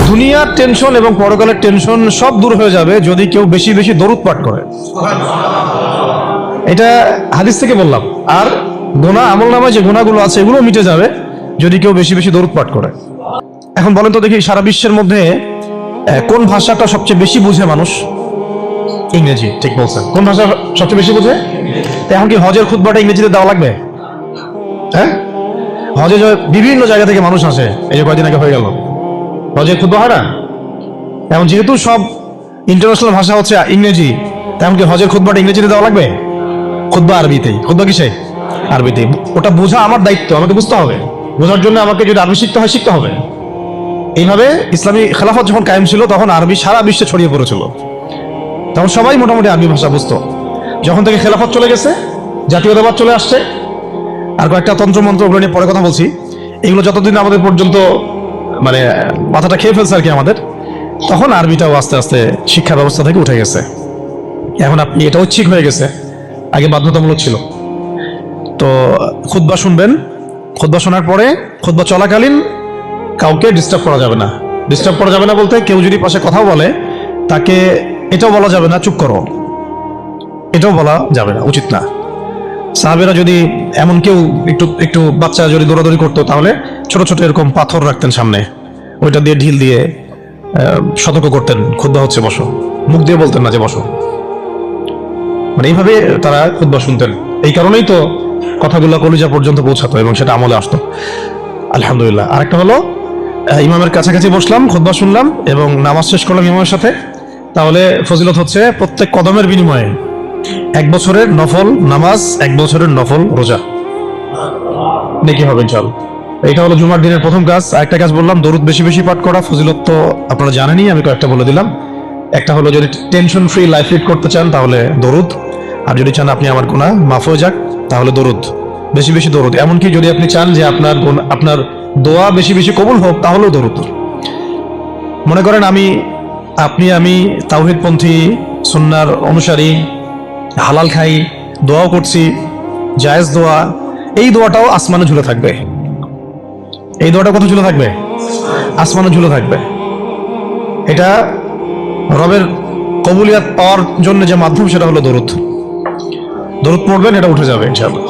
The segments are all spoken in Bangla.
দুনিয়ার টেনশন এবং পরকালের টেনশন সব দূর হয়ে যাবে যদি কেউ বেশি বেশি দরুদ পাঠ করে। এটা হাদিস থেকে বললাম। আর গুনাহ, আমলনামায় যে গুনাহগুলো আছে এগুলো মিটে যাবে যদি কেউ বেশি বেশি দরুদ পাঠ করে। এখন বলেন তো দেখি, সারা বিশ্বের মধ্যে কোন ভাষাটা সবচেয়ে বেশি বুঝে মানুষ? ইংরেজি। ঠিক বলছেন। কোন ভাষা সবচেয়ে বেশি বুঝে? এখন কি হজের খুতবাটা ইংরেজিতে দেওয়া লাগবে? হ্যাঁ, হজে বিভিন্ন জায়গা থেকে মানুষ আসে। এই যে কয়দিন আগে হয়ে গেল হজের খুতবা, হয় না? এখন যেহেতু সব ইন্টারন্যাশনাল ভাষা হচ্ছে ইংরেজি, তেমন কি হজের খুতবাটা ইংরেজিতে দেওয়া লাগবে? খুতবা আরবিতেই। খুতবা কিসে? আরবিতেই। ওটা বোঝা আমার দায়িত্ব, আমাকে বুঝতে হবে। বোঝার জন্য আমাকে যদি আরবি শিখতে হয়, শিখতে হবে। এইভাবে ইসলামী খেলাফত যখন কায়েম ছিল তখন আরবি সারা বিশ্বে ছড়িয়ে পড়েছিল। তখন সবাই মোটামুটি আরবি ভাষা বুঝতো। যখন থেকে খেলাফত চলে গেছে, জাতীয়তাবাদ চলে আসছে, আর কয়েকটা তন্ত্রমন্ত্র, ওগুলো নিয়ে পরে কথা বলছি, এগুলো যতদিন আমাদের পর্যন্ত মানে মাথাটা খেয়ে ফেলছে আর কি আমাদের, তখন আরবিটাও আস্তে আস্তে শিক্ষা ব্যবস্থা থেকে উঠে গেছে। এখন আপনি এটা ঐচ্ছিক হয়ে গেছে, আগে বাধ্যতামূলক ছিল। তো খুতবা শুনবেন, খুতবা শোনার পরে খুতবা চলাকালীন কাউকে ডিস্টার্ব করা যাবে না। ডিস্টার্ব করা যাবে না বলতে, কেউ যদি পাশে কথাও বলে তাকে এটাও বলা যাবে না চুপ করো, এটাও বলা যাবে না, উচিত না। সাহাবেরা যদি এমন কেউ একটু একটু বাচ্চা যদি দৌড়াদৌড়ি করতো, তাহলে ছোট ছোট এরকম পাথর রাখতেন সামনে, ওইটা দিয়ে ঢিল দিয়ে সতর্ক করতেন, খুতবা হচ্ছে বসো। মুখ দিয়ে বলতেন না যে বসো। মানে এইভাবে তারা খুতবা শুনতেন। এই কারণেই তো কথাগুলো কলিজা পর্যন্ত পৌঁছাতো এবং সেটা আমলে আসতো। আলহামদুলিল্লাহ। আরেকটা হলো, ইমামের কাছাকাছি বসলাম, খুতবা শুনলাম এবং নামাজ শেষ করলাম ইমামের সাথে, তাহলে ফজিলত হচ্ছে প্রত্যেক কদমের বিনিময়ে 1 বছরের নফল নামাজ, 1 বছরের নফল রোজা নেকি হবে ইনশাআল্লাহ। এটা হলো জুমার দিনের প্রথম কাজ। আরেকটা কাজ বললাম, দরুদ বেশি বেশি পাঠ করা। ফজিলত তো আপনারা জানেনই, আমি কয়েকটা বলে দিলাম। একটা হলো, যদি টেনশন ফ্রি লাইফ লিড করতে চান তাহলে দরুদ, আর যদি চান আপনি আমার গুনাহ মাফ হয়ে যাক তাহলে দরুদ, বেশি বেশি দরুদ। এমনকি যদি আপনি চান যে আপনার দোয়া বেশি বেশি কবুল হোক, তাহলেও দরুদ। মনে করেন আমি তাওহীদপন্থী, সুন্নাহর অনুসারী, হালাল খাই, দোয়াও করছি, জায়েজ দোয়া, এই দোয়াটাও আসমানে ঝুলে থাকবে। এই দোয়াটা কোথায় ঝুলে থাকবে? আসমানে ঝুলে থাকবে। এটা রবের কবুলিয়াত পাওয়ার জন্য যে মাধ্যম, সেটা হলো দরুদ। দরুদ পড়বেন, এটা উঠে যাবে ইনশাআল্লাহ।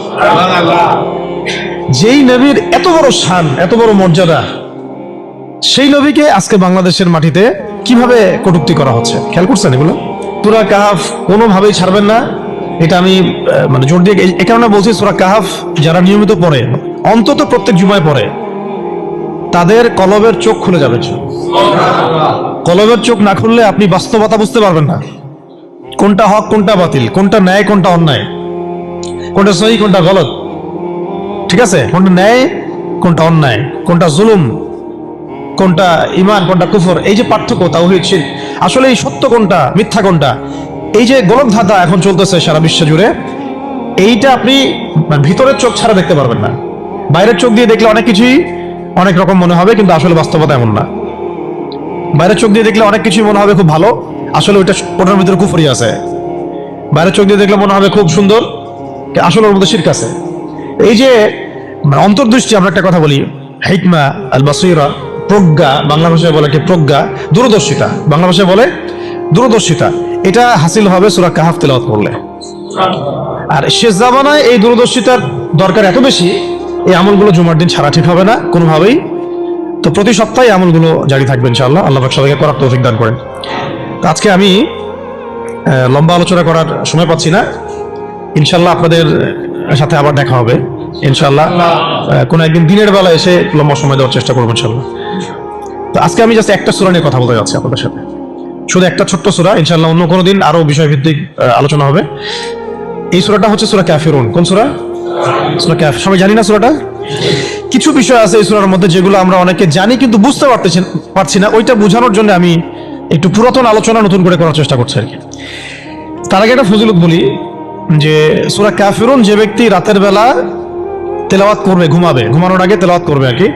যেই নবীর এত বড় শান, এত বড় মর্যাদা, সেই নবীকে আজকে বাংলাদেশের মাটিতে কিভাবে কটূক্তি করা হচ্ছে, খেয়াল করছেন এগুলো? সূরা কাহাফ কোনোভাবেই ছাড়বেন না, এটা আমি মানে জোর দিয়ে এই কারণে বলছি। সূরা কাহাফ যারা নিয়মিত পড়ে, অন্তত প্রত্যেক জুমায় পড়ে, তাদের কলবের চোখ খুলে যাবে। কলবের চোখ না খুললে আপনি বাস্তবতা বুঝতে পারবেন না। কোনটা হক, কোনটা বাতিল, কোনটা ন্যায়, কোনটা অন্যায়, কোনটা সহি, কোনটা গলত, ঠিক আছে? কোনটা ন্যায়, কোনটা অন্যায়, কোনটা জুলুম, কোনটা ঈমান, কোনটা কুফর, এই যে পার্থক্য, তাওহীদ শিরক, আসলে এই সত্য কোনটা, মিথ্যা কোনটা, এই যে গোলক ধাঁধা এখন চলতেছে সারা বিশ্ব জুড়ে, এইটা আপনি ভিতরের চোখ ছাড়া দেখতে পারবেন না। বাইরের চোখ দিয়ে দেখলে অনেক কিছুই অনেক রকম মনে হবে, কিন্তু আসলে বাস্তবতা এমন না। বাইরের চোখ দিয়ে দেখলে অনেক কিছুই মনে হবে খুব ভালো, আসলে ওটার ভিতরে কুফরি আছে। বাইরের চোখ দিয়ে দেখলে মনে হবে খুব সুন্দর, আসলে ওর মধ্যে শিরক আছে। এই যে অন্তর্দৃষ্টি, আমরা একটা কথা বলি, হিকমা আল বাসীরা, প্রজ্ঞা, বাংলা ভাষায় বলে কি প্রজ্ঞা, দূরদর্শিতা, বাংলা ভাষায় বলে দূরদর্শিতা, এটা হাসিল হবে সূরা কাহাফ তেলাওয়াত করলে। আর শেষ জামানায় এই দূরদর্শিতার দরকার এত বেশি, এই আমলগুলো জুমার দিন ছাড়া ঠিক হবে না কোনোভাবেই। তো প্রতি সপ্তাহে আমলগুলো জারি থাকবে ইনশাআল্লাহ। আল্লাহ পাক সবাইকে করার তৌফিক দান করেন। তো আজকে আমি লম্বা আলোচনা করার সময় পাচ্ছি না, ইনশাআল্লাহ আপনাদের সাথে আবার দেখা হবে ইনশাআল্লাহ। কোনো একদিন দিনের বেলা এসে লম্বা সময় দেওয়ার চেষ্টা করবো ইনশাআল্লাহ। তো আজকে আমি জাস্ট একটা সূরা নিয়ে কথা বলতে যাচ্ছি আপনাদের সাথে, শুধু একটা ছোট্ট সূরা। ইনশাআল্লাহ অন্য কোনো দিন আরো বিষয়ভিত্তিক আলোচনা হবে। এই সূরাটা হচ্ছে সূরা কাফিরুন। কোন সূরা? সূরা কাফির। সবাই জানি না সূরাটা? কিছু বিষয় আছে এই সূরার মধ্যে যেগুলো আমরা অনেকে জানি কিন্তু বুঝতে পারছি না। ওইটা বোঝানোর জন্য আমি একটু পুরাতন আলোচনা নতুন করে করার চেষ্টা করছি আর কি। তার আগে একটা ফজিলত বলি, যে সূরা কাফিরুন যে ব্যক্তি রাতের বেলা তেলাওয়াত করবে, ঘুমানোর আগে তেলাওয়াত করবে আর কি,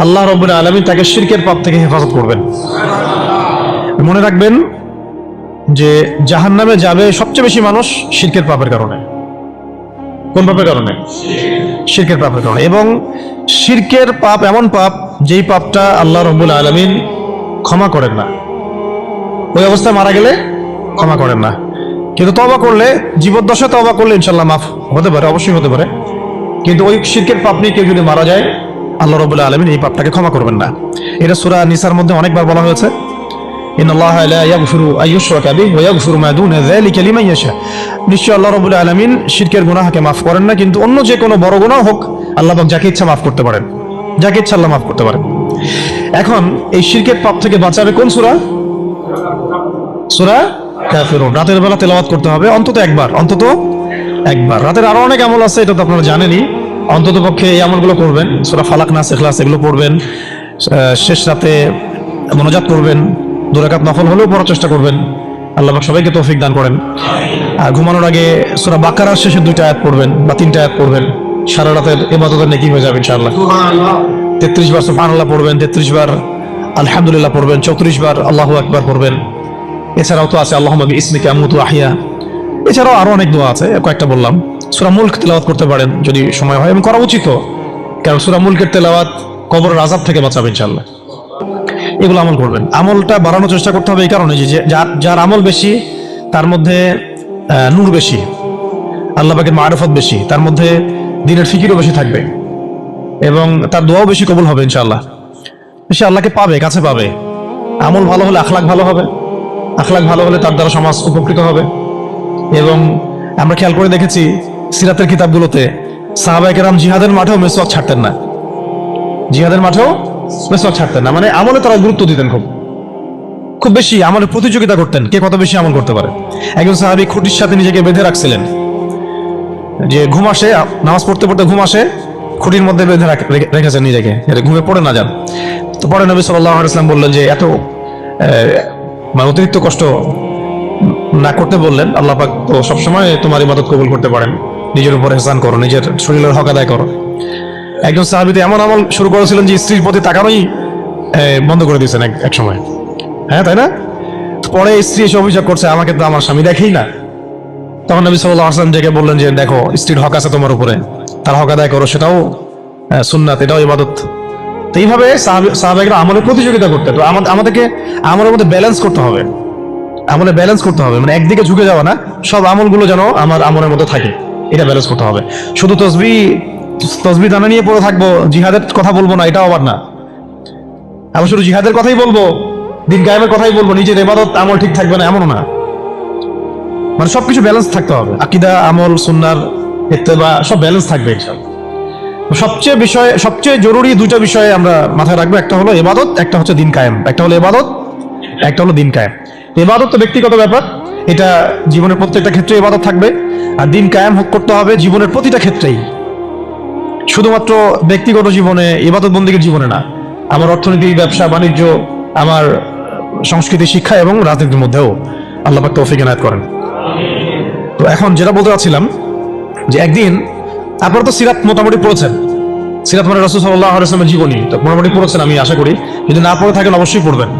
আল্লাহ রাব্বুল আলামিন তাকে শিরকের পাপ থেকে হেফাজত করবেন। মনে রাখবেন যে জাহান্নামে যাবে সবচেয়ে বেশি মানুষ শিরকের পাপের কারণে। কোন পাপের কারণে? শিরকের পাপের কারণে। এবং শিরকের পাপ এমন পাপ, যেই পাপটা আল্লাহ রাব্বুল আলামিন ক্ষমা করেন না, ওই অবস্থায় মারা গেলে ক্ষমা করেন না। কিন্তু তওবা করলে, জীবদ্দশায় তওবা করলে ইনশাল্লাহ মাফ হতে পারে, অবশ্যই হতে পারে। কিন্তু ওই শিরকের পাপ নিয়ে কেউ যদি মারা যায়, আল্লাহ রাব্বুল আলামিন এই পাপটাকে ক্ষমা করবেন না। এটা সূরা নিসার মধ্যে অনেকবার বলা হয়েছে, ইন্নাল্লাহা লা ইয়াগফিরু আইয়ুশরাকা বিহি ওয়া ইয়াগফিরু মা দুনা যালিকা লিমান ইয়াশা। নিশ্চয়ই আল্লাহ রাব্বুল আলামিন শিরকের গুনাহকে মাফ করেন না, কিন্তু অন্য যে কোনো বড় গুনাহ হোক আল্লাহ পাক যাকে ইচ্ছা মাফ করতে পারেন, যাকে ইচ্ছা আল্লাহ মাফ করতে পারেন। এখন এই শিরকের পাপ থেকে বাঁচাবে কোন সূরা? সূরা কাফিরুন। রাতের বেলা তেলাওয়াত করতে হবে অন্তত একবার, অন্তত একবার। রাতের আরো অনেক আমল আছে, এটা তো আপনারা জানেনই। অন্তত পক্ষে এই আমলগুলো করবেন, সূরা ফালাক, নাস, ইখলাস এগুলো পড়বেন। শেষ রাতে মোনাজাত করবেন, 2 রাকাত নফল হলেও পড়ার চেষ্টা করবেন। আল্লাহ পাক সবাইকে তৌফিক দান করেন। আর ঘুমানোর আগে সূরা বাকারার শেষে 2টা আয়াত পড়বেন বা 3টা আয়াত পড়বেন। সারা রাতের ইবাদতের নেকি হয়ে যাবে ইনশাআল্লাহ। 33 বার সুবহানাল্লাহ পড়বেন, 33 বার আলহামদুলিল্লাহ পড়বেন, 34 বার আল্লাহু আকবার পড়বেন। এছাড়াও তো আছে আল্লাহুম্মা বিইসমিকা আমুতু আহইয়া। এছাড়াও আরো অনেক দোয়া আছে, কয়েকটা বললাম। সূরা মুলক তেলাওয়াত করতে পারেন যদি সময় হয়, এবং করা উচিত, কারণ সূরা মুলকের তেলাওয়াত কবরের আযাব থেকে বাঁচাবে ইনশাআল্লাহ। এগুলো আমল করবেন। আমলটা বাড়ানোর চেষ্টা করতে হবে এই কারণে যে যার আমল বেশি তার মধ্যে নূর বেশি, আল্লাহ পাকের মারিফত বেশি, তার মধ্যে দ্বীনের ফিকিরও বেশি থাকবে, এবং তার দোয়াও বেশি কবুল হবে ইনশাআল্লাহ। সে আল্লাহকে পাবে, কাছে পাবে। আমল ভালো হলে আখলাক ভালো হবে, আখলাক ভালো হলে তার দ্বারা সমাজ উপকৃত হবে। এবং আমরা খেয়াল করে দেখেছি সিরাতের কিতাবগুলোতে সাহাবায়ে কেরাম জিহাদের মাঠেও মেসওয়াক ছাড়তেন না, জিহাদের মাঠেও মেসওয়াক ছাড়তেন না। মানে আমলে তারা গুরুত্ব দিতেন, খুব বেশি আমলের প্রতিযোগিতা করতেন, কে কত বেশি আমল করতে পারে। একজন সাহাবী খুঁটির সাথে নিজেকে বেঁধে রাখছিলেন, যে ঘুম আসে, নামাজ পড়তে পড়তে ঘুম আসে, খুঁটির মধ্যে বেঁধে রেখেছেন নিজেকে, ঘুমে পড়ে না যান। তো পরে নবী সাল্লাল্লাহু আলাইহি ওয়াসাল্লাম বললেন যে এত মানে অতিরিক্ত কষ্ট না করতে বললেন। আল্লাহ পাক তো সবসময় তোমার ইবাদত কবুল করতে পারেন, নিজের উপর ইহসান করো, নিজের শরীরের হক আদায় করো। একজন সাহাবী এমন আমল শুরু করেছিলেন যে স্ত্রীর প্রতি তাকানোই বন্ধ করে দিয়েছেন এক সময়, হ্যাঁ তাই না? পরে স্ত্রী এসে অভিযোগ করছে, আমাকে তো আমার স্বামী দেখেই না। তখন নবী সাল্লাল্লাহু আলাইহি ওয়াসাল্লাম ডেকে বললেন যে দেখো, স্ত্রীর হক আছে তোমার উপরে, তার হক আদায় করো, সেটাও সুন্নাত, এটাও ইবাদত। তো এইভাবে সাহাবায়েরা আমলের প্রতিযোগিতা করতে। তো আমাদেরকে আমলের মধ্যে ব্যালেন্স করতে হবে, আমলে ব্যালেন্স করতে হবে, মানে একদিকে ঝুঁকে যাওয়া না, সব আমলগুলো যেন আমার আমলের মধ্যে থাকে, এটা ব্যালেন্স করতে হবে। শুধু তসবিহ দানা নিয়ে পড়ে থাকবো, জিহাদের কথা বলবো না, এটাও আবার না। আবার শুধু জিহাদের কথাই বলবো, দিন কায়েমের কথাই বলবো, নিজের ইবাদত আমল ঠিক থাকবে না, এমনও না। মানে সবকিছু ব্যালেন্স থাকতে হবে, আকীদা, আমল, সুন্নাহর ইত্তেবা সব ব্যালেন্স থাকবে ইনশাআল্লাহ। সবচেয়ে জরুরি 2টা বিষয়ে আমরা মাথায় রাখবো, একটা হলো ইবাদত, একটা হচ্ছে দিন কায়েম। একটা হলো ইবাদত, একটা হলো দিন কায়েম। ইবাদত তো ব্যক্তিগত ব্যাপার, এটা জীবনের প্রত্যেকটা ক্ষেত্রে ইবাদত থাকবে। আর দিন কায়েম করতে হবে জীবনের প্রতিটা ক্ষেত্রেই, শুধুমাত্র ব্যক্তিগত জীবনে, ইবাদত বন্দেগীর জীবনে না, আমার অর্থনীতি, ব্যবসা বাণিজ্য, আমার সংস্কৃতি, শিক্ষা এবং রাজনীতির মধ্যেও আল্লাহ পাক তৌফিক এনায়েত করেন। তো এখন যেটা বলতে চাচ্ছিলাম যে একদিন আপনারা তো সিরাত মোটামুটি পড়েছেন, সিরাত মানে রাসূল সাল্লাল্লাহু আলাইহি ওয়াসাল্লামের জীবনী, তো মোটামুটি পড়েছেন আমি আশা করি। যদি না পড়ে থাকেন অবশ্যই পড়বেন,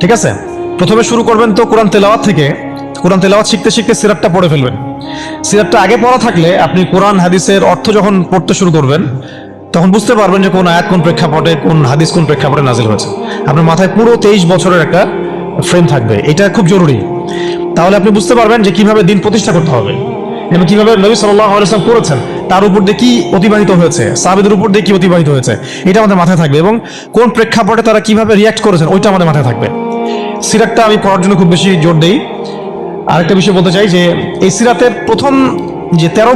ঠিক আছে? প্রথমে শুরু করবেন তো কোরআন তেলাওয়াত থেকে। কোরআন তেলাওয়াত শিখতে শিখতে সিরাতটা পড়ে ফেলবেন। সিরাতটা আগে পড়া থাকলে আপনি কোরআন হাদিসের অর্থ যখন পড়তে শুরু করবেন তখন বুঝতে পারবেন যে কোন আয়াত কোন প্রেক্ষাপটে, কোন হাদিস কোন প্রেক্ষাপটে নাজিল হয়েছে। আপনার মাথায় পুরো 23 বছরের একটা ফ্রেম থাকবে, এটা খুব জরুরি। তাহলে আপনি বুঝতে পারবেন যে কিভাবে দিন প্রতিষ্ঠা করতে হবে এবং কিভাবে নবী সাল্লাল্লাহু আলাইহি ওয়াসাল্লাম করেছেন, তার উপর দিয়ে কি অতিবাহিত হয়েছে, সাহাবীদের উপর দিয়ে কি অতিবাহিত হয়েছে, এটা আমাদের মাথায় থাকবে। এবং কোন প্রেক্ষাপটে তারা কিভাবে রিয়াক্ট করেছেন ওইটা আমাদের মাথায় থাকবে। সিরাতটা আমি পড়ার জন্য খুব বেশি জোর দেই। আরেকটা বিষয় বলতে চাই যে এই সিরাতের প্রথম যে 13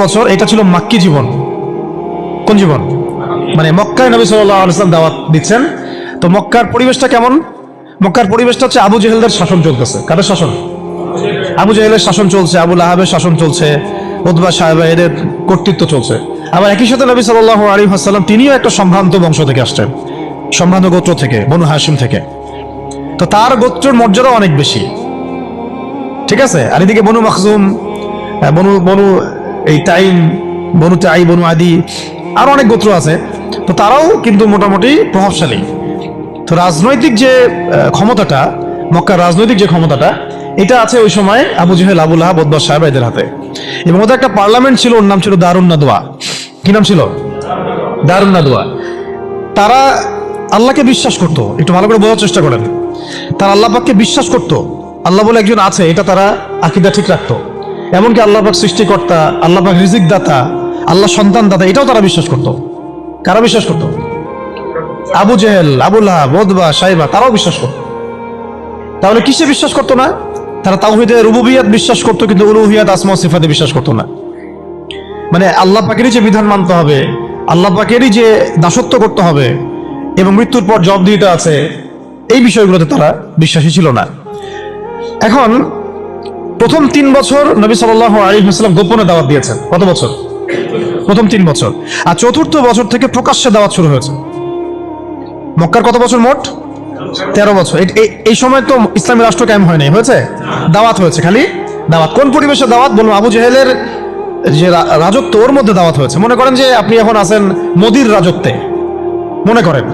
বছর এটা ছিল মাক্কি জীবন। কোন জীবন? মানে মক্কায় নবী সাল্লাল্লাহু আলাইহি ওয়াসাল্লাম দাওয়াত দিচ্ছেন। তো মক্কার পরিবেশটা কেমন? মক্কার পরিবেশটা হচ্ছে আবু জেহেলদের শাসন চলতেছে। কাদের শাসন? আবু জেহেলের শাসন চলছে, আবু লাহাবের শাসন চলছে, উতবা সাহেবা, এদের কর্তৃত্ব চলছে। আবার একই সাথে নবী সাল্লাল্লাহু আলাইহি ওয়াসাল্লাম তিনিও একটা সম্ভ্রান্ত বংশ থেকে আসছেন, সম্ভ্রান্ত গোত্র থেকে, বনু হাশিম থেকে। তো তার গোত্রের মর্যাদা অনেক বেশি, ঠিক আছে? আর এদিকে বনু মাখজুম, বনু এই তাইম, বনু আদি, আরো অনেক গোত্র আছে। তো তারাও কিন্তু মোটামুটি প্রভাবশালী। তো রাজনৈতিক যে ক্ষমতাটা, মক্কার রাজনৈতিক যে ক্ষমতাটা, এটা আছে ওই সময় আবু জেহেল, আবু লাহাব, উতবা সাহেবা এদের হাতে। এবং ওদের একটা পার্লামেন্ট ছিল, ওর নাম ছিল দারুন নাদওয়া। কি নাম ছিল? দারুন নাদওয়া। তারা আল্লাহকে বিশ্বাস করত, একটু ভালো করে বোঝার চেষ্টা করেন, তারা আল্লাহ পাককে বিশ্বাস করত, আল্লাহ বলে একজন আছে এটা তারা আকীদা ঠিক রাখতো। এমনকি আল্লাহ পাক সৃষ্টিকর্তা, আল্লাহ পাক রিজিক দাতা, আল্লাহ সন্তান দাতা, এটাও তারা বিশ্বাস করত। কারা বিশ্বাস করত? আবু জেহেল, আবু লাহাব, উতবা, শাইবা, তারাও বিশ্বাস করত। তাহলে কিসে বিশ্বাস করতো না? তারা তাওহীদে রুবুবিয়্যাত বিশ্বাস করতো, কিন্তু উলুহিয়াত, আসমা ও সিফাতে বিশ্বাস করতো না। মানে আল্লাহ পাকেরই যে বিধান মানতে হবে, আল্লাহ পাকেরই যে দাসত্ব করতে হবে এবং মৃত্যুর পর জবাবদিহিতা আছে, এই বিষয়গুলোতে তারা বিশ্বাসী ছিল না। এখন প্রথম 3 বছর নবী সাল্লাল্লাহু আলাইহি ওয়াসাল্লাম গোপনে দাওয়াত দিয়েছেন। কত বছর? প্রথম 3 বছর। আর চতুর্থ বছর থেকে প্রকাশ্যে দাওয়াত শুরু হয়েছে। মক্কার কত বছর মোট? 13 বছর। এই সময় তো ইসলামী রাষ্ট্র কায়েম হয় নাই, হয়েছে? দাওয়াত হয়েছে, খালি দাওয়াত। কোন পরিবেশে দাওয়াত বলবো? আবু জেহেলের যে রাজত্ব, ওর মধ্যে দাওয়াত হয়েছে। মনে করেন যে আপনি এখন আছেন মোদির রাজত্বে, মনে করেন,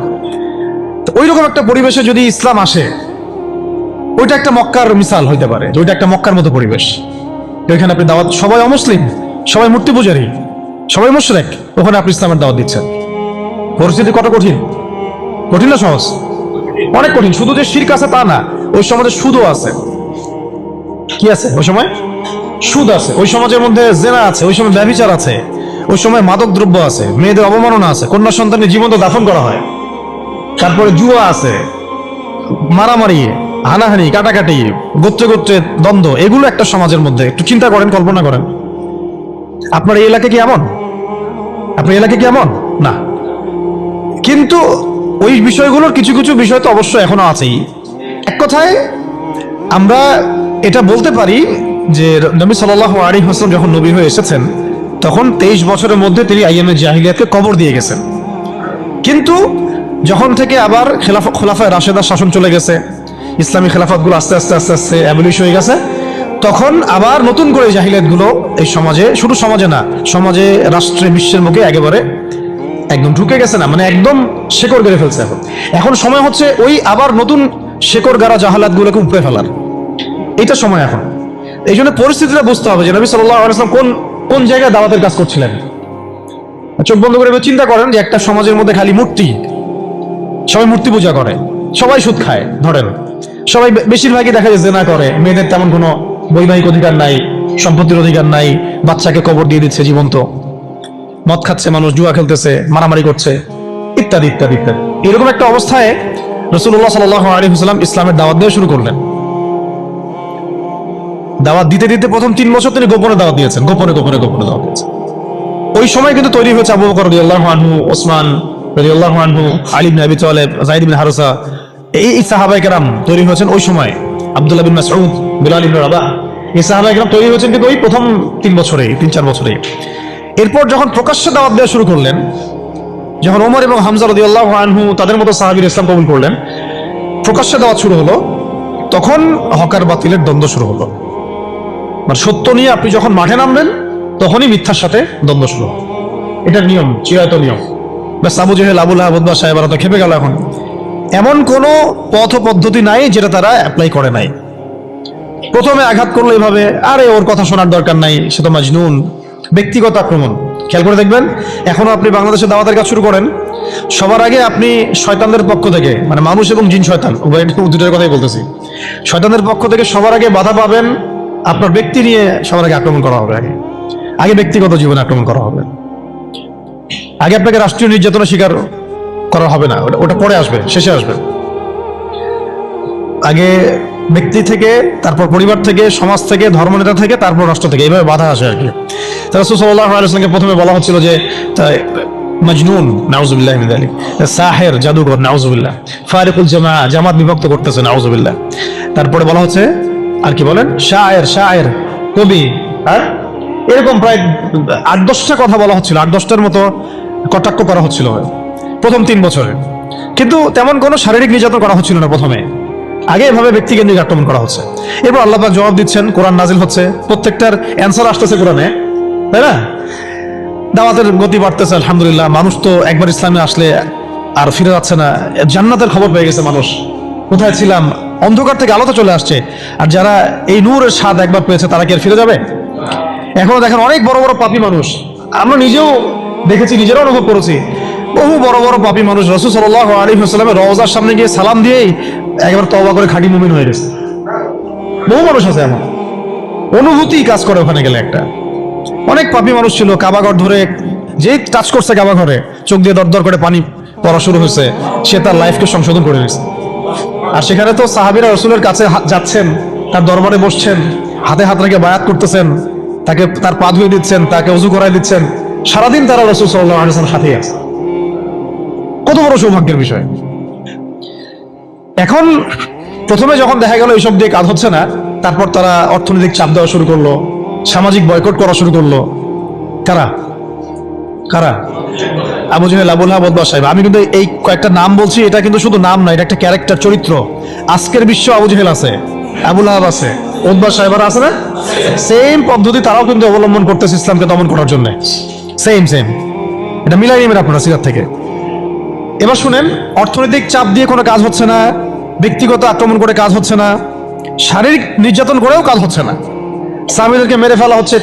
তো ওই রকম একটা পরিবেশে যদি ইসলাম আসে, ওইটা একটা মক্কার মিসাল হইতে পারে, যে ওইটা একটা মক্কার মতো পরিবেশ। ওইখানে আপনি দাওয়াত, সবাই অমুসলিম, সবাই মূর্তি পূজারী, সবাই মুশরিক, ওখানে আপনি ইসলামের দাওয়াত দিচ্ছেন। পরিস্থিতি কত কঠিন! কঠিন না সহজ? অনেক কঠিন। শুধু যে শিরক আছে তা না, ওই সমাজে সুদও আছে। কি আছে ওই সময়? সুদ আছে। ওই সমাজের মধ্যে জেনা আছে, ওই সময় ব্যভিচার আছে, ওই সময় মাদক দ্রব্য আছে, মেয়েদের অবমাননা আছে, কন্যা সন্তানের জীবন্ত দাফন করা হয়, তারপরে জুয়া আছে, মারামারি, হানাহানি, কাটাকাটি, গোত্রে গোত্রে দ্বন্দ্ব, এগুলো একটা সমাজের মধ্যে। একটু চিন্তা করেন, কল্পনা করেন, আপনার এই এলাকা কি এমন? আপনার এলাকা কি এমন না? কিন্তু ওই বিষয়গুলোর কিছু কিছু বিষয় তো অবশ্যই এখনো আছেই। এক কথায় আমরা এটা বলতে পারি যে নবী সাল্লাল্লাহু আলাইহি ওয়াসাল্লাম যখন নবী হয়ে এসেছেন, তখন 23 বছরের মধ্যে তিনি আইয়ামে জাহিলিয়াতকে কবর দিয়ে গেছেন। কিন্তু যখন থেকে আবার খোলাফায়ে রাশেদার শাসন চলে গেছে, ইসলামী খেলাফতগুলো আস্তে আস্তে আস্তে আস্তে অ্যাবলিশ হয়ে গেছে, তখন আবার নতুন করে জাহিলিয়াতগুলো এই সমাজে, শুধু সমাজে না, সমাজে, রাষ্ট্রে, বিশ্বের মুখে একেবারে একদম ঢুকে গেছে, না মানে একদম শেকড় গেড়ে ফেলছে। এখন সময় হচ্ছে ওই আবার নতুন শেকড় গাড়া জাহালাতগুলোকে উপড়ে ফেলার, এটা সময় এখন। এই জন্য পরিস্থিতিটা বুঝতে হবে যে নবী সাল্লাল্লাহু আলাইহি ওয়াসাল্লাম কোন কোন জায়গায় দাওয়াতের কাজ করছিলেন। চোখ বন্ধ করে চিন্তা করেন যে একটা সমাজের মধ্যে খালি মূর্তি, সবাই মূর্তি পূজা করে, সবাই সুদ খায়, ধরেন সবাই, বেশিরভাগই দেখা যায় জেনা করে, মেয়েদের তেমন কোনো বৈবাহিক অধিকার নাই, সম্পত্তির অধিকার নাই, বাচ্চাকে কবর দিয়ে দিচ্ছে জীবন্ত, মদ খাচ্ছে মানুষ, জুয়া খেলতেছে, মারামারি করছে, ইত্যাদি ইত্যাদি ইত্যাদি। এরকম একটা অবস্থায় রাসূলুল্লাহ সাল্লাল্লাহু আলাইহি ওয়াসাল্লাম ইসলামের দাওয়াত দেওয়া শুরু করলেন। দাওয়াত দিতে দিতে প্রথম 3 বছর তিনি গোপনে দাওয়াত দিয়েছেন, গোপনে গোপনে গোপনে দাওয়াত দিয়েছেন। ওই সময় কিন্তু তৈরি হয়েছে আবু বকর রাদিয়াল্লাহু আনহু, ওসমান রাদিয়াল্লাহু আনহু, আলী ইবনে আবি তালেব, যায়েদ ইবনে হারসা, এই সাহাবায়ে কেরাম তৈরি হয়েছেন ওই সময়। আব্দুল্লাহ বিন মাসউদ, বিলাল ইবনে রাবাহ, এই সাহাবায়ে কেরাম তৈরি হয়েছেন কিন্তু ওই প্রথম 3 বছরে, 3-4 বছরে। এরপর যখন প্রকাশ্যে দাওয়াত দেওয়া শুরু করলেন, যখন ওমর এবং হামজা রাদিয়াল্লাহু আনহু তাদের মতো সাহাবীরা ইসলাম কবুল করলেন, প্রকাশ্যে দাওয়াত শুরু হলো, তখন হকার বাতিলের দ্বন্দ্ব শুরু হলো। মানে সত্য নিয়ে আপনি যখন মাঠে নামবেন, তখনই মিথ্যার সাথে দ্বন্দ্ব শুরু হবে। এটার নিয়ম, চিরায়ত নিয়ম। ব্যাস আবু জেহেল, আবু লাহাব, উতবা, শায়বা তো খেপে গেল। এখন এমন কোনো পথ পদ্ধতি নাই যেটা তারা অ্যাপ্লাই করে নাই। প্রথমে আঘাত করলো এইভাবে, আরে ওর কথা শোনার দরকার নাই, সে তো মাজনুন, ব্যক্তিগত আক্রমণ। খেয়াল করে দেখবেন, এখনো আপনি বাংলাদেশে দাওয়াতের কাজ শুরু করেন, সবার আগে আপনি শয়তানদের পক্ষ থেকে, মানে মানুষ এবং জিন শয়তান উভয়, দুটোর কথাই বলতেছি, শয়তানদের পক্ষ থেকে সবার আগে বাধা পাবেন, আপনার ব্যক্তি নিয়ে সবার আগে আক্রমণ করা হবে। আগে ব্যক্তিগত জীবনে আক্রমণ করা হবে। আগে আপনাকে রাষ্ট্রীয় নির্যাতনের শিকার করা হবে না, ওটা পরে আসবে, শেষে আসবে। আগে ব্যক্তি থেকে, তারপর পরিবার থেকে, সমাজ থেকে, ধর্মনেতা থেকে, তারপর রাষ্ট্র থেকে, এইভাবে বাধা আসে আর কি। রাসূল সাল্লাল্লাহু আলাইহি ওয়াসাল্লামকে প্রথমে বলা হচ্ছিল যে মাজনুন, নাউযুবিল্লাহি মিন যালিক, সাহির, জাদুঘর, নাউযুবিল্লাহ, ফারিকুল জামাআ, জামাত বিভক্ত করতেছে, নাউযুবিল্লাহ। তারপরে বলা হচ্ছে আর কি বলেন, শায়ের, শায়ের, কবি, আর এরকম প্রায় 8-10টা কথা বলা হচ্ছিল, 8-10টার মতো কটাক্ষ করা হচ্ছিল প্রথম 3 বছরে। কিন্তু তেমন কোনো শারীরিক নির্যাতন করা হচ্ছিল না প্রথমে, আগে এভাবে ব্যক্তিকেন্দ্রিক আক্রমণ করা হচ্ছে। এরপর আল্লাহ পাক জবাব দিচ্ছেন, কোরআন নাজিল হচ্ছে, প্রত্যেকটার অ্যান্সার আসতেছে কোরআনে, তাই না? দাওয়াতের গতি বাড়তেছে, আলহামদুলিল্লাহ। মানুষ তো একবার ইসলামে আসলে আর ফিরে যাচ্ছে না, জান্নাতের খবর পেয়ে গেছে মানুষ। কোথায় ছিলাম, অন্ধকার থেকে আলোতে চলে আসছে। আর যারা এই নূরের স্বাদ একবার পেয়েছে, তারা কি আর ফিরে যাবে? এখনো দেখেন অনেক বড় বড় পাপী মানুষ, আমরা নিজেও দেখেছি, নিজেরাও অনুভব করেছি, বহু বড় বড় পাপী মানুষ রাসূল সাল্লাল্লাহু আলাইহি ওয়াসাল্লামের রওজার সামনে গিয়ে সালাম দিয়েই একবার তওবা করে খাঁটি মুমিন হয়ে গেছে। বহু মানুষ আছে এমন, অনুভূতি কাজ করে ওখানে গেলে। একটা অনেক পাপী মানুষ ছিল, কাবাঘর ধরে যেই টাচ করছে কাবাঘরে চোখ দিয়ে দরদর করে পানি পড়া শুরু হয়েছে, সে তার লাইফকে সংশোধন করে নিয়েছে। আর সেখানে তো সাহাবীরা রাসূলের কাছে যাচ্ছেন, তার দরবারে বসছেন, হাতে হাত রেখে বায়াত করতেছেন, তাকে তার পা ধুয়ে দিচ্ছেন, তাকে ওযু করায় দিচ্ছেন, সারাদিন তারা রাসূল সাল্লাল্লাহু আলাইহি ওয়াসাল্লামের সাথেই আছে। কত বড় সৌভাগ্যের বিষয়। এখন প্রথমে যখন দেখা গেল এইসব দিয়ে কাজ হচ্ছে না, তারপর তারা অর্থনৈতিক চাপ দেওয়া শুরু করলো, সামাজিক বয়কট করা শুরু করলো। কারা কারা? আবু জাহেল, আবু লাহাব, উতবা, শাইবা। আমি কিন্তু এই কয়েকটা নাম বলছি, এটা কিন্তু শুধু নাম না, এটা একটা ক্যারেক্টার, চরিত্র। আজকের বিশ্ব আবু জাহেল আছে, আবু লাহাব আছে, উতবা, শাইবারা আছে না? সেম পদ্ধতি তারাও কিন্তু অবলম্বন করতেছে ইসলামকে দমন করার জন্য। সেম সেম, এটা মিলাই নেবেন আপনারা সিরাত থেকে। এবার শুনেন, অর্থনৈতিক চাপ দিয়ে কোনো কাজ হচ্ছে না, ব্যক্তিগত আক্রমণ করে কাজ হচ্ছে না, শারীরিক নির্যাতন করেও কাজ হচ্ছে না। সাহাবীদেরকে মেরে ফেলা হচ্ছে,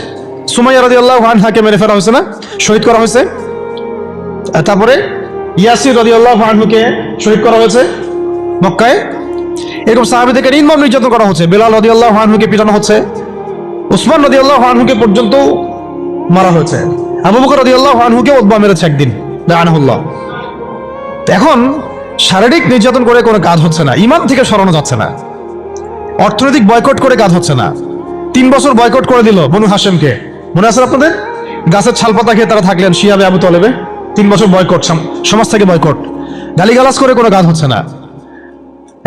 সুমাইয়া রাদিয়াল্লাহু আনহাকে মেরে ফেলা হয়েছে না, শহীদ করা হয়েছে। তারপরে ইয়াসির রাদিয়াল্লাহু আনহুকে শহীদ করা হয়েছে মক্কায়। এরকম সাহাবীদেরকে নির্মম নির্যাতন করা হচ্ছে। বেলাল রাদিয়াল্লাহু আনহুকে পিটানো হচ্ছে, উসমান রাদিয়াল্লাহু আনহুকে পর্যন্ত মারা হয়েছে, আবু বকর রাদিয়াল্লাহু আনহুকে উতবা মেরেছে একদিন লাআনাহুল্লাহ। এখন শারীরিক নির্যাতন করে কোনো কাজ হচ্ছে না, ঈমান থেকে সরানো যাচ্ছে না, অর্থনৈতিক বয়কট করে কাজ হচ্ছে না। 3 বছর বয়কট করে দিল বনু হাশেমকে, মনে আছে আপনাদের? গাছের ছালপাতা খেয়ে তারা থাকলেন শিয়াবে আবু তলেবে। 3 বছর বয়কট, সমাজ থেকে বয়কট, গালিগালাজ করে কোনো কাজ হচ্ছে না।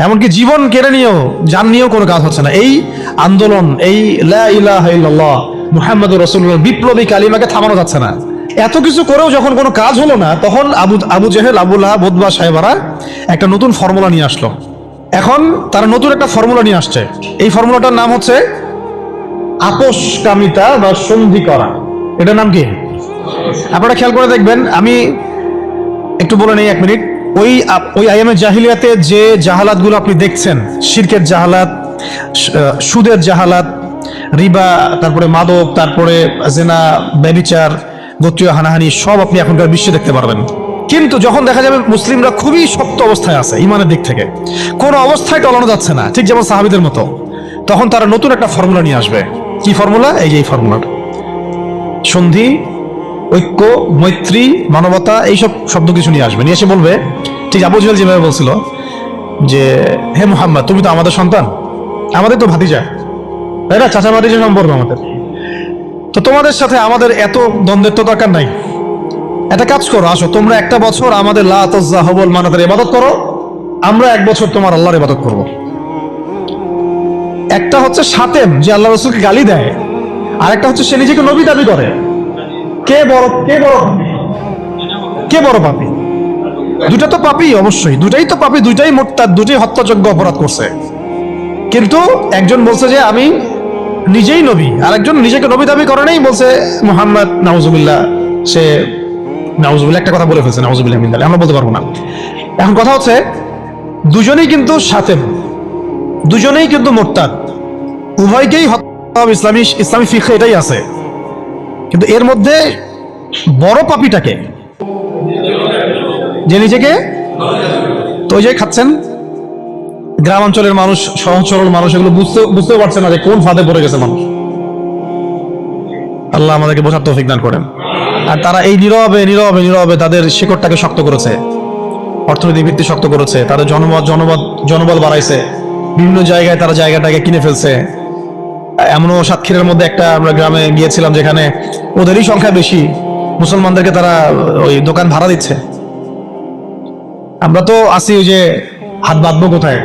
এমনকি জীবন কেড়ে নিয়েও, জান নিয়েও কোনো কাজ হচ্ছে না। এই আন্দোলন, এই লা ইলাহা ইল্লাল্লাহ মুহাম্মাদুর রাসূলুল্লাহ বিপ্লবী কালিমাকে থামানো যাচ্ছে না। এত কিছু করেও যখন কোনো কাজ হলো না, তখন আবু জাহেল, আবু লাহাব, উতবা, শাইবারা একটা নতুন ফর্মুলা নিয়ে আসলো। এখন তারা নতুন একটা ফর্মুলা নিয়ে আসছে। এই ফর্মুলাটার নাম হচ্ছে আপোষকামিতা বা সন্ধি করা। এটার নাম কি? আপনারা খেয়াল করে দেখবেন, আমি একটু বলে নেই 1 মিনিট। ওই আইয়ামে জাহিলিয়াতে যে জাহালাতগুলো আপনি দেখছেন, শিরকের জাহালাত, সুদের জাহালাত, রিবা, তারপরে মাদক, তারপরে জেনা, ব্যভিচার, গোত্রীয় হানাহানি, সব আপনি এখনকার বিশ্বে দেখতে পারবেন। কিন্তু যখন দেখা যাবে মুসলিমরা খুবই শক্ত অবস্থায় আছে ইমানের দিক থেকে, কোনো অবস্থায় টলানো যাচ্ছে না, ঠিক যেমন সাহাবীদের মতো, তখন তারা নতুন একটা ফর্মুলা নিয়ে আসবে। কি ফর্মুলা? এই যে এই ফর্মুলাটা, সন্ধি, ঐক্য, মৈত্রী, মানবতা, এইসব শব্দ কিছু নিয়ে আসবে। নিয়ে এসে বলবে, ঠিক আবু জাহেল যেভাবে বলছিল যে, হে মুহাম্মদ, তুমি তো আমাদের সন্তান, আমাদের তো ভাতিজা, তাই না? চাচা ভাতিজা সম্পর্ক আমাদের, তো তোমাদের সাথে আমাদের এত দ্বন্দ্বের তো দরকার নাই। একটা কাজ করো, আসো তোমরা একটা বছর আমাদের লাত, উজ্জা, হবল, মানাতের ইবাদত করো, আমরা 1 বছর তোমার আল্লাহর ইবাদত করব। একটা হচ্ছে শাতেম, যে আল্লাহ রাসূলকে গালি দেয়, আর একটা হচ্ছে সে নিজেকে নবী দাবি করে। কে বড় পাপী? দুটা তো পাপী, অবশ্যই দুটাই তো পাপী, দুটাই মুরতাদ, দুটাই হত্যাযোগ্য অপরাধ করছে। কিন্তু একজন বলছে যে আমি নিজেই নবী, আর একজন নিজেকে নবী দাবি করে নাই, বলছে মুহাম্মদ নাউজুবিল্লাহ, সে নাউজুবিল্লাহ একটা কথা বলে ফেলছে, নাউজুবিল্লাহ মিন যালিক, আমরা বলতে পারবো না। এখন কথা হচ্ছে, দুজনেই কিন্তু শাতেম, দুজনেই কিন্তু মুরতাদ, উভয়কেই হত্যা, ইসলামী ফিকহে এটাই আছে। কিন্তু এর মধ্যে বড় পাপীটাকে, যে নিজেকে, তো ওই যে খাচ্ছেন গ্রাম অঞ্চলের মানুষ, সহজ সরল মানুষ, এগুলো বুঝতেও পারছে না যে কোন ফাঁদে পড়ে গেছে মানুষ। আল্লাহ আমাদেরকে বোঝার তৌফিক দান করেন। আর তারা এই নীরবে তাদের শিকড়টাকে শক্ত করেছে, অর্থনৈতিক ভিত্তি শক্ত করেছে, তাদের জনবল বাড়াইছে, বিভিন্ন জায়গায় তারা জায়গাটাকে কিনে ফেলছে। এমনও সাতক্ষীরার মধ্যে একটা আমরা গ্রামে গিয়েছিলাম, যেখানে ওদেরই সংখ্যা বেশি, মুসলমানদেরকে তারা ওই দোকান ভাড়া দিচ্ছে। আমরা তো আসি ওই যে হাত বাঁধবো কোথায়,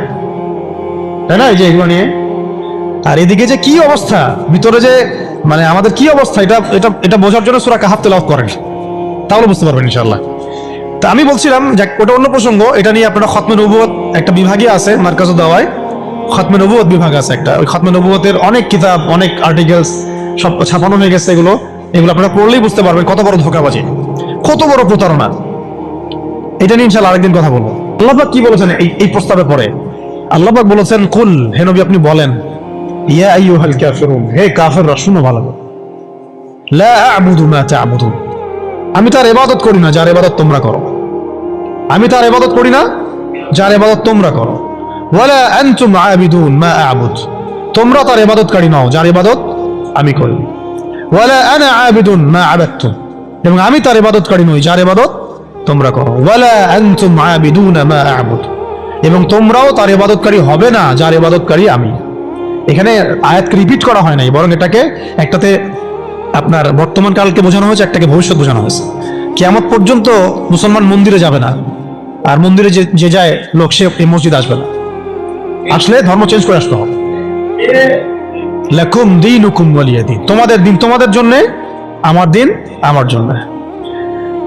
তাই না, এই যে এগুলো নিয়ে। আর এদিকে যে কি অবস্থা ভিতরে, যে মানে আমাদের কি অবস্থা, এটা বোঝার জন্য সূরা কাহাফ তেলাওয়াত করেন, তাহলে বুঝতে পারবেন ইনশাআল্লাহ। তা আমি বলছিলাম যে ওটা অন্য প্রসঙ্গ, এটা নিয়ে আপনারা খতমে নবুয়ত একটা বিভাগই আছে, মার্কাজুদ দাওয়ায় খতমে নবুয়ত বিভাগ আছে একটা। ওই খতমে নবুয়তের অনেক কিতাব, অনেক আর্টিকেলস সব ছাপানো হয়ে গেছে। এগুলো আপনারা পড়লেই বুঝতে পারবেন কত বড় ধোঁকাবাজি, কত বড় প্রতারণা। এটা নিয়ে ইনশাআল্লাহ আরেকদিন কথা বলবো। আল্লাহ পাক কি বলেছেন এই প্রস্তাবে পড়ে? আল্লাহ পাক বলেছেন, কুল, হে নবী আপনি বলেন, ইয়া আইয়ুহাল কাফিরুন, হে কাফেররা শুনো ভালো করে, লা আ'বুদু মা তা'বুদুন, আমি তার ইবাদত করি না যার ইবাদত তোমরা করো। আমি তার ইবাদত করি না যার ইবাদত তোমরা করো। ওয়ালা আনতুম আবিদুন মা আ'বুদ, তোমরা তার ইবাদতকারী নও যার ইবাদত আমি করি। ওয়ালা আনা আবিদুন মা আবাদতুম, এবং আমি তার ইবাদতকারী নই যার ইবাদত তোমরা করো। ওয়ালা আনতুম আবিদুনা মা আ'বুদ, এবং তোমরাও তার ইবাদতকারী হবে না যার ইবাদতকারী আমি। এখানে আয়াতকে রিপিট করা হয় নাই, বরং এটাকে একটাতে আপনার বর্তমান কালকে বোঝানো হয়েছে, একটাকে ভবিষ্যৎ বোঝানো হয়েছে। কিয়ামত পর্যন্ত মুসলমান মন্দিরে যাবে না, আর মন্দিরে যে যায় লোক সে এই মসজিদ আসবে না, আসলে ধর্ম চেঞ্জ করে আসতে হবে। লাকুম দীনুকুম ওয়ালিয়া দীন, তোমাদের দিন তোমাদের জন্য, আমার দিন আমার জন্য।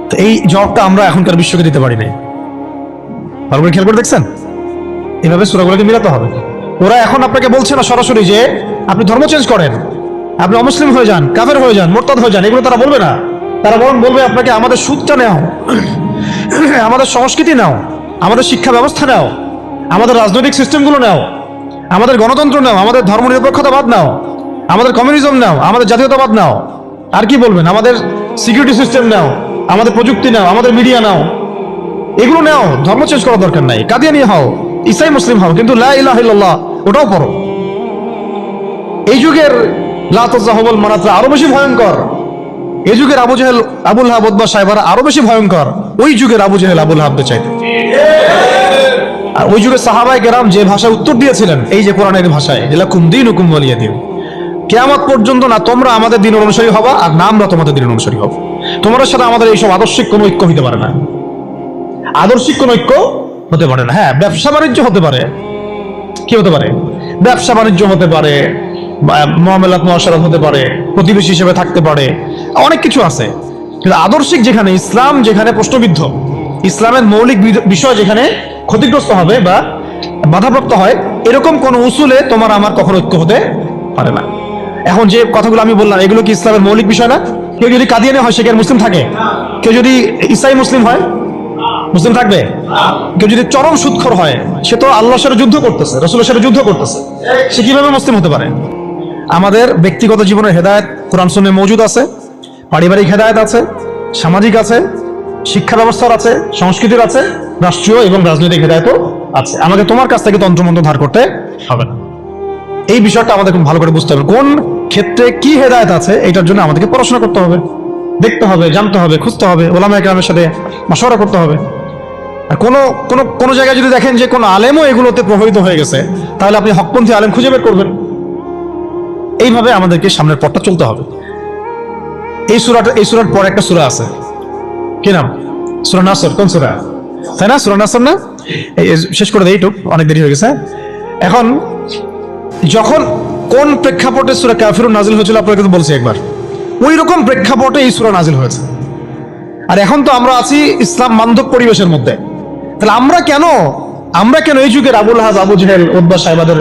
তো এই জবাবটা আমরা এখনকার বিশ্বকে দিতে পারি নাই। ভালো করে খেয়াল করে দেখছেন, এভাবে সূরাগুলোকে মিলাতে হবে। ওরা এখন আপনাকে বলছে না সরাসরি যে আপনি ধর্ম চেঞ্জ করেন, আপনি অমুসলিম হয়ে যান, কাফের হয়ে যান, মুরতাদ হয়ে যান, এগুলো তারা বলবে না। তারা বরং বলবে আপনাকে আমাদের সুদটা নাও, আমাদের সংস্কৃতি নাও, আমাদের শিক্ষা ব্যবস্থা নাও, আমাদের রাজনৈতিক সিস্টেমগুলো নাও, আমাদের গণতন্ত্র নাও, আমাদের ধর্মনিরপেক্ষতাবাদ নাও, আমাদের কমিউনিজম নাও, আমাদের জাতীয়তাবাদ নাও। আর কি বলবেন? আমাদের সিকিউরিটি সিস্টেম নাও, আমাদের প্রযুক্তি নাও, আমাদের মিডিয়া নাও, এগুলো নাও। ধর্ম চেঞ্জ করার দরকার নাই, কাদিয়ানি হও, ইসাই মুসলিম হও, কিন্তু লা ইলাহা ইল্লাল্লাহ ওটাও পড়ো। এই যুগের লা তাযাহুবুল মানাতরা আরো বেশি ভয়ঙ্কর। এই যুগের আবু জাহেল, আবুল লাহাব, উতবা, সাইবারা আরো বেশি ভয়ঙ্কর ওই যুগের আবু জাহেল, আবুল লাহাবদের চাইতে। আর ওই যুগের সাহাবায়ে কেরাম যে ভাষায় উত্তর দিয়েছিলেন, এই যে কোরআনের ভাষায়, লাকুম দীনুকুম ওয়ালিয়া দীন, কিয়ামত পর্যন্ত না তোমরা আমাদের দিনের অনুসারী হবা, আর না আমরা তোমাদের দিনের অনুসারী হব। তোমাদের সাথে আমাদের এইসব আদর্শিক কোনো ঐক্য হতে পারে না, আদর্শিক কোনো ঐক্য হতে পারে না। হ্যাঁ, ব্যবসা বাণিজ্য হতে পারে, কি হতে পারে? ব্যবসা বাণিজ্য হতে পারে, মুআমালাত মুআশারাত হতে পারে, প্রতিবেশী হিসেবে থাকতে পারে, অনেক কিছু আছে। কিন্তু আদর্শিক যেখানে, ইসলাম যেখানে প্রশ্নবিদ্ধ, ইসলামের মৌলিক বিষয় যেখানে ক্ষতিগ্রস্ত হবে বা বাধাপ্রাপ্ত হয়, এরকম কোন উসুলে তোমার আমার কখনো ঐক্য হতে পারে না। এখন যে কথাগুলো আমি বললাম, এগুলো কি ইসলামের মৌলিক বিষয় না? কেউ যদি কাদিয়ানি হয় সে কি মুসলিম থাকে? কেউ যদি ইসাই মুসলিম হয় মুসলিম থাকবে? কেউ যদি চরম সুদখোর হয়, সে তো আল্লাহর সাথে যুদ্ধ করতেছে, রাসূলের সাথে যুদ্ধ করতেছে, সে কিভাবে মুসলিম হতে পারে? আমাদের ব্যক্তিগত জীবনের হেদায়েত কোরআন সুন্নাহে মওজুদ আছে, পারিবারিক হেদায়েত আছে, সামাজিক আছে, শিক্ষা ব্যবস্থার আছে, সংস্কৃতির আছে, রাষ্ট্রীয় এবং রাজনৈতিক হেদায়েতও আছে। আমাকে তোমার কাছ থেকে তন্ত্রমন্ত্র ধার করতে হবে না। এই বিষয়টা আমাদের খুব ভালো করে বুঝতে হবে, কোন ক্ষেত্রে কি হেদায়েত আছে, এটার জন্য আমাদেরকে পড়াশোনা করতে হবে, দেখতে হবে, জানতে হবে, খুঁজতে হবে, ওলামায়ে কেরামের সাথে মাশওয়ারা করতে হবে। আর কোনো জায়গায় যদি দেখেন যে কোনো আলেমও এগুলোতে প্রভাবিত হয়ে গেছে, তাহলে আপনি হকপন্থী আলেম খুঁজে বের করবেন। এইভাবে আমাদেরকে সামনের পথটা চলতে হবে। এই সূরার পর একটা সূরা আছে, কি নাম? সূরা নাসর। কোন সূরা? তাই না? সূরা নাসর না? শেষ করে দেই, একটু অনেক দেরি হয়ে গেছে। এখন যখন কোন প্রেক্ষাপটে সূরা কাফিরুন নাজিল হয়েছিল আপনাকে তো বলছি একবার, ওই রকম প্রেক্ষাপটে এই সূরা নাজিল হয়েছে। আর এখন তো আমরা আছি ইসলাম বান্ধব পরিবেশের মধ্যে। তাহলে আমরা কেন এই যুগের আবুল লাহাব, আবু জাহেল, উতবা, সাইবাদের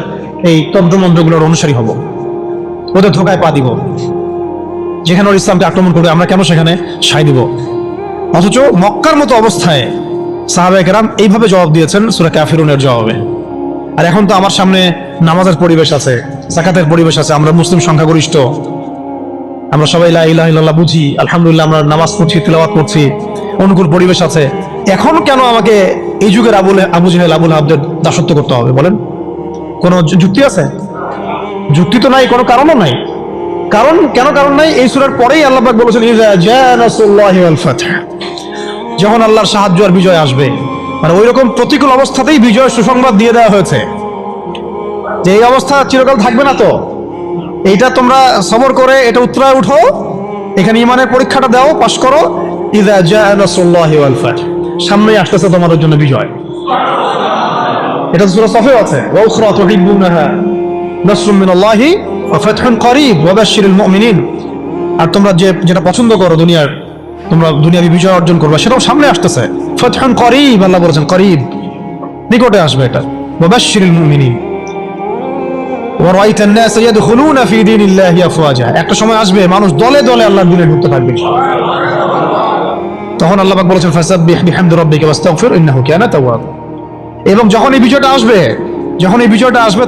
এই তন্ত্রমন্ত্রগুলোর অনুসারী হব, ওদের ধোকায় পা দিব? যেখানে ওর ইসলামকে আক্রমণ করবে আমরা কেন সেখানে সায় দিব? অথচ মক্কার মতো অবস্থায় সাহাবায়ে কেরাম এইভাবে জবাব দিয়েছেন সূরা কাফিরুনের জবাবে। আর এখন তো আমার সামনে নামাজের পরিবেশ আছে, যাকাতের পরিবেশ আছে, আমরা মুসলিম সংখ্যাগরিষ্ঠ, আমরা সবাই লা ইলাহা ইল্লাল্লাহ বুঝি, আলহামদুলিল্লাহ আমরা নামাজ পড়ছি, তিলাওয়াত করছি, অনুকূল পরিবেশ আছে। এখন কেন আমাকে এই যুগের আবু জাহেল, আবুল লাহাবদের দাসত্ব করতে হবে বলেন? কোনো যুক্তি আছে? যুক্তি তো নাই, কোনো কারণও নাই। কারণ নাই। এই সূরার পরেই আল্লাহ পাক বলেছেন ইযা জাআ নাসরুল্লাহি ওয়াল ফাতহ, যখন আল্লাহর সাহায্য আর বিজয় আসবে। মানে ওইরকম প্রতিকূল অবস্থাতেই বিজয় সুসংবাদ দিয়ে দেওয়া হয়েছে যে এই অবস্থা চিরকাল থাকবে না, তো এইটা তোমরা সবর করে এটা উত্তরায় উঠো, এখানে ঈমানের পরীক্ষাটা দাও, পাস করো। ইযা জাআ নাসরুল্লাহি ওয়াল ফাতহ, সামনে আসতেছে তোমাদের জন্য বিজয়। এটা সূরা সফে আছে, ওয়া উখরা তুহিব্বুনাহা নাসরুম মিনাল্লাহি ওয়া ফাতহুন করিব ওয়া বাশশিরিল মুমিনিন। আর তোমরা যেটা পছন্দ করো দুনিয়ার, তোমরা দুনিয়াবি বিজয় অর্জন করবে, সেটাও সামনে আসতেছে। ফাতহুন করিব, আল্লাহ বলেছেন করিব, নিকটে আসবে এটা। ওয়া বাশশিরিল মুমিনিন ওয়া রাআইতান নাস ইয়াদখুলুনা ফি দীনিল্লাহি আফওয়াজা, একটা সময় আসবে মানুষ দলে দলে আল্লাহর দ্বীনে ঢুকতে থাকবে। তখন আল্লাহ পাক বলেছেন ফাসাব্বিহ বিহামদি রাব্বিকা ওয়াস্তাগফির ইন্নাহু কানা তাওয়াব। এবং যখন এই বিজয়টা আসবে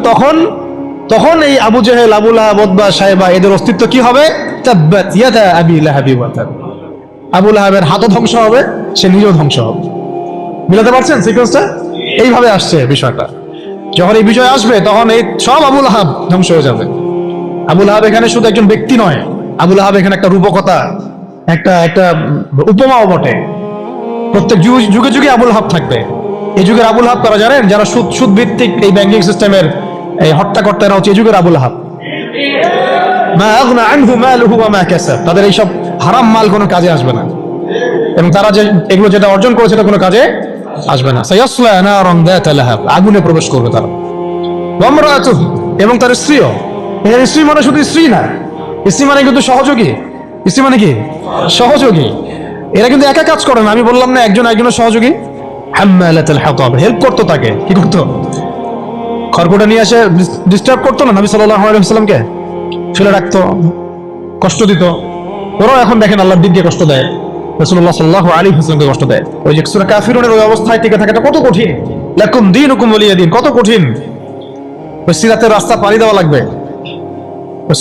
তখন এই আবু জাহেল, আবু লাহাব, উতবা, সাইবা এদের অস্তিত্ব কি হবে? তাব্বাত ইয়াদা আবি লাহাবি ওয়া তাব। আবু লাহাবের হাতও ধ্বংস হবে, সে নিজেও ধ্বংস হবে। মিলাতে পারছেন সিকোয়েন্সটা? এইভাবে আসছে বিষয়টা। যখন এই বিজয় আসবে তখন এই সব আবুল আহাব ধ্বংস হয়ে যাবে। আবুল আহাব এখানে শুধু একজন ব্যক্তি নয়, আবুল আহাব এখানে একটা রূপকথা, একটা একটা উপমাও বটে। প্রত্যেক যুগে যুগে আবুল আহাব থাকবে। এই যুগের আবুল আহাব তারা জানেন, যারা সুদ ভিত্তিক এই ব্যাংকিং সিস্টেমের এই হট্টাকর্তারা হচ্ছে এই যুগের আবুল আহাব। মা আগনা আনহু মালুহু ওয়া মা কাসাব, তাদের এইসব হারাম মাল কোনো কাজে আসবে না, এবং তারা যে এগুলো যেটা অর্জন করেছে সেটা কোনো কাজে আসবে না। সায়াসলা নারান যাতা লাহাব, আগুনে প্রবেশ করবে তারা। ওয়া ইমরাতুহু, এবং তার স্ত্রীও। এর স্ত্রী মানে শুধু স্ত্রী না, স্ত্রী মানে কিন্তু সহযোগী। স্ত্রী মানে কি? সহযোগী। এরা কিন্তু একা কাজ করে না, আমি বললাম না একজন একজনের সহযোগী। হাম্মালাতুল হাতাব, হেল্প করতো তাকে। কি করতো? খড়কুটা নিয়ে এসে ডিস্টার্ব করতো না নবী সাল্লাল্লাহু আলাইহি ওয়াসাল্লামকে, ফেলে রাখতো, কষ্ট দিত। ওরাও এখন দেখেন আল্লাহর দিন দিয়ে কষ্ট দেয়, রাসূলুল্লাহ সাল্লাল্লাহু আলাইহি ওয়াসাল্লামকে কষ্ট দেয়। ওই যে সূরা কাফিরুনের ওই অবস্থায় টিকে থাকাটা কত কঠিন। লাকুম দীনুকুম ওয়ালিয়া দীন, কত কঠিন। ওই সিরাতের রাস্তা পাড়ি দেওয়া লাগবে,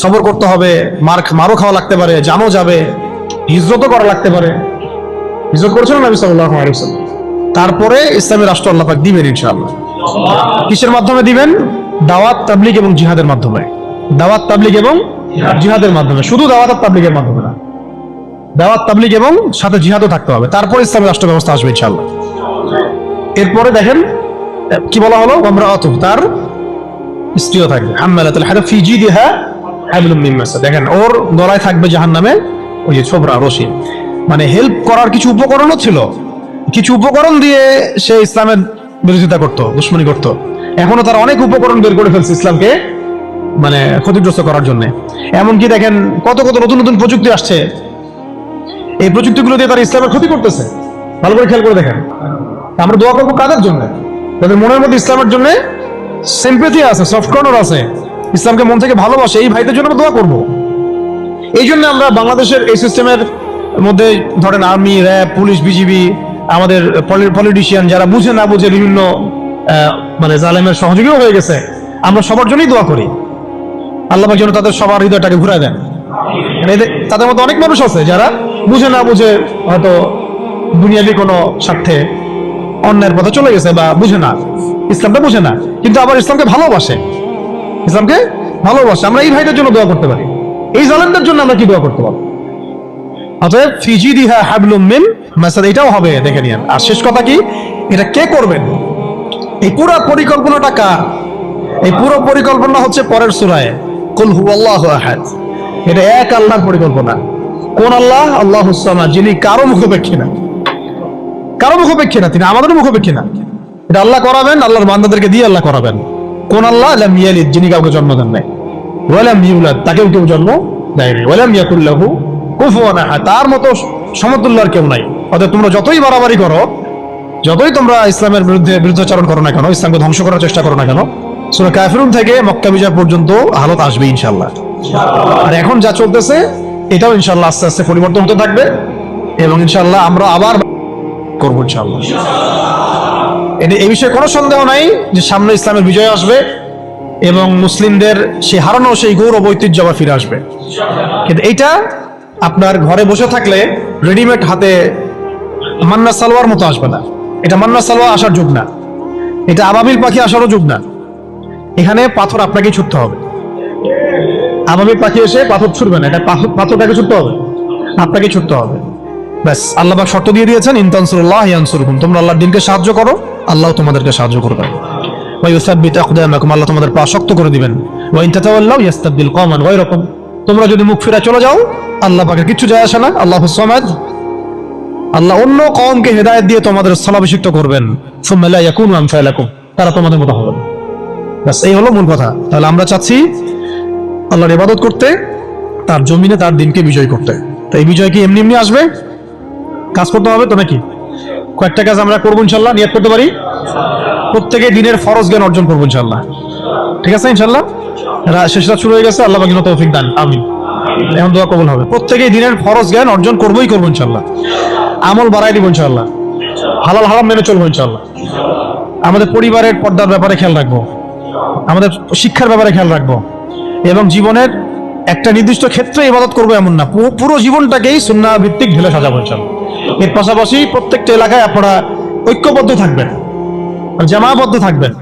সবর করতে হবে, মারও খাওয়া লাগতে পারে, জানও যাবে, হিজরতও করা লাগতে পারে। হিজরত করেছেন নবী সাল্লাল্লাহু আলাইহি ওয়াসাল্লাম। তারপরে ইসলামী রাষ্ট্র আল্লাহ পাক দিবেন ইনশাআল্লাহ। কিসের মাধ্যমে দিবেন? দাওয়াত, তাবলীগ এবং জিহাদের মাধ্যমে। দাওয়াত, তাবলীগ এবং জিহাদের মাধ্যমে, শুধু দাওয়াত আর তাবলীগের মাধ্যমে না, দাওয়াত, তাবলীগ এবং সাথে জিহাদও থাকতে হবে। তারপর ইসলামী রাষ্ট্র ব্যবস্থা আসবে ইনশাআল্লাহ। এরপরে দেখেন কি বলা হলো, ওয়ামরাআতুহু, তার স্ত্রীও থাকবে। হাম্মালাতুল হাতাব ফি জিদিহা হাবলুম মিন মাসাদ, দেখেন ওর গলায় থাকবে জাহান্নামে ওই যে ছোবরা, রশি। মানে হেল্প করার কিছু উপকরণও ছিল, কিছু উপকরণ দিয়ে সে ইসলামের বিরোধিতা করতো, দুশমনী করতো। এখনো তারা অনেক উপকরণ বের করে ফেলছে ইসলামকে মানে ক্ষতিগ্রস্ত করার জন্য। এমনকি দেখেন কত কত নতুন নতুন প্রযুক্তি আসছে, এই প্রযুক্তিগুলো দিয়ে তারা ইসলামের ক্ষতি করতেছে। ভালো করে খেয়াল করে দেখেন। আমরা দোয়া করবো কাদের জন্য? তাদের মনের মধ্যে ইসলামের জন্য সিম্প্যাথি আছে, সফট কর্নার আছে, ইসলামকে মন থেকে ভালোবাসে, এই ভাইদের জন্য আমরা দোয়া করবো। এই জন্য আমরা বাংলাদেশের এই সিস্টেমের মধ্যে ধরেন আর্মি, র্যাব, পুলিশ, বিজিবি, আমাদের পলিটিশিয়ান যারা বুঝে না বুঝে বিভিন্ন মানে জালেমের সহযোগীও হয়ে গেছে, আমরা সবার জন্যই দোয়া করি আল্লাহ পাক যেন তাদের সবার হৃদয়টাকে ঘুরায় দেন। তাদের মধ্যে অনেক মানুষ আছে যারা বুঝে না বুঝে হয়তো দুনিয়াবি কোনো স্বার্থে অন্যের পথে চলে গেছে, বা বুঝে না, ইসলামটা বুঝে না, কিন্তু আবার ইসলামকে ভালোবাসে, ইসলামকে ভালোবাসে। আমরা এই ভাইদের জন্য দোয়া করতে পারি, এই জালেমদের জন্য আমরা কি দোয়া করতে পারি? অতএব ফি জিদিহা হাবলুম মিন মাসাদ, এটাও হবে, দেখে নিন। আর শেষ কথা কি, এটা কে করবেন? এই পুরো পরিকল্পনাটা কার? এই পুরো পরিকল্পনা হচ্ছে পরের সূরায় কুল হুয়াল্লাহু আহাদ। এটা এক আল্লাহর পরিকল্পনা। কোন আল্লাহ? আল্লাহুস সামাদ, যিনি কারো মুখাপেক্ষী না, কারো মুখাপেক্ষী না, তিনি আমাদের মুখাপেক্ষী না। এটা আল্লাহ করাবেন, আল্লাহর বান্দাদেরকে দিয়ে আল্লাহ করাবেন। কোন আল্লাহ? লাম ইয়ালিদ, যিনি কাউকে জন্ম দেন নাই, ওয়া লাম ইউলাদ, তাকেও কেউ জন্ম দেয়নি, ওয়া লাম ইয়াকুল লাহু কুফুয়ান আহাদ, তার মতো সমতুল্য আর কেউ নাই। অতএব তোমরা যতই বাড়াবাড়ি করো, যতই তোমরা ইসলামের বিরুদ্ধাচরণ করো না কেন, ইসলামকে ধ্বংস করার চেষ্টা করো না কেন, সূরা কাফিরুন থেকে মক্কা বিজয় পর্যন্ত হালত আসবে ইনশাআল্লাহ। আর এখন যা চলতেছে এটাও ইনশাআল্লাহ আস্তে আস্তে পরিবর্তন হতে থাকবে, এবং ইনশাআল্লাহ আমরা আবার করবো ইনশাআল্লাহ। এই বিষয়ে কোনো সন্দেহ নাই যে সামনে ইসলামের বিজয় আসবে এবং মুসলিমদের সেই হারানো সেই গৌরব ঐতিহ্য আবার ফিরে আসবে। কিন্তু এইটা আপনার ঘরে বসে থাকলে রেডিমেড হাতে মান্না সালোয়ার মতো আসবে না। এটা মান্না সালোয়ার আসার যুগ না, এটা আবাবিল পাখি আসারও যুগ না। এখানে পাথর আপনাকেই ছুটতে হবে। আবাবিল পাখি এসে পাথর ছুটবে না, এটা পাথরটাকে ছুটতে হবে, আপনাকে ছুটতে হবে। ব্যাস, আল্লাহ পাক শর্ত দিয়ে দিয়েছেন, ইন তানসুরুল্লাহ ইয়ানসুরকুম, তোমরা আল্লাহর দ্বীনকে সাহায্য করো, আল্লাহ তোমাদেরকে সাহায্য করবে। ওয়া ইউসাব্বিত আকদামাকুম, আল্লাহ তোমাদের পা শক্ত করে দিবেন। ওয়া ইন তাতাওয়াল্লাউ ইস্তাবদিল কওমান গায়রাকুম, তোমরা যদি মুখ ফিরে চলে যাও, আল্লাহ পাকের কিচ্ছু যায় আসে না, আল্লাহুস সামাদ, আল্লাহ অন্য কওমকে হেদায়েত দিয়ে তোমাদের স্থলাভিষিক্ত করবেন। সুম্মা লা ইয়াকুনু আমসালাকুম, তারা তোমাদের মতো হবে না। ব্যাস, এই হলো মূল কথা। তাহলে আমরা চাচ্ছি আল্লাহর ইবাদত করতে, তার জমিনে তার দ্বীনকে বিজয় করতে। তো এই বিজয় কি এমনি এমনি আসবে? কাজ করতে হবে তো নাকি? কয়েকটা কাজ আমরা করবো ইনশাল্লাহ, নিয়ত করতে পারি। প্রত্যেকে দিনের ফরজ জ্ঞান অর্জন করবো ইনশাল্লাহ, ঠিক আছে ইনশাল্লাহ। শেষ রাত শুরু হয়ে গেছে, আল্লাহ পাক যেন তৌফিক দান, আমিন। এখন দোয়া কবুল হবে। প্রত্যেকেই দিনের ফরজ জ্ঞান অর্জন করবোই করবো ইনশাল্লাহ, আমল বাড়াই দিব ইনশাল্লাহ, হালাল হারাম মেনে চলবো ইনশাল্লাহ। আমাদের পরিবারের পর্দার ব্যাপারে খেয়াল রাখবো, আমাদের শিক্ষার ব্যাপারে খেয়াল রাখবো, এবং জীবনের একটা নির্দিষ্ট ক্ষেত্রে ইবাদত করবো এমন না, পুরো জীবনটাকেই সুন্নাহ ভিত্তিক ঢেলে সাজাবো ইনশাল্লাহ। এর পাশাপাশি প্রত্যেকটা এলাকায় আপনারা ঐক্যবদ্ধ থাকবেন, জামাবদ্ধ থাকবেন।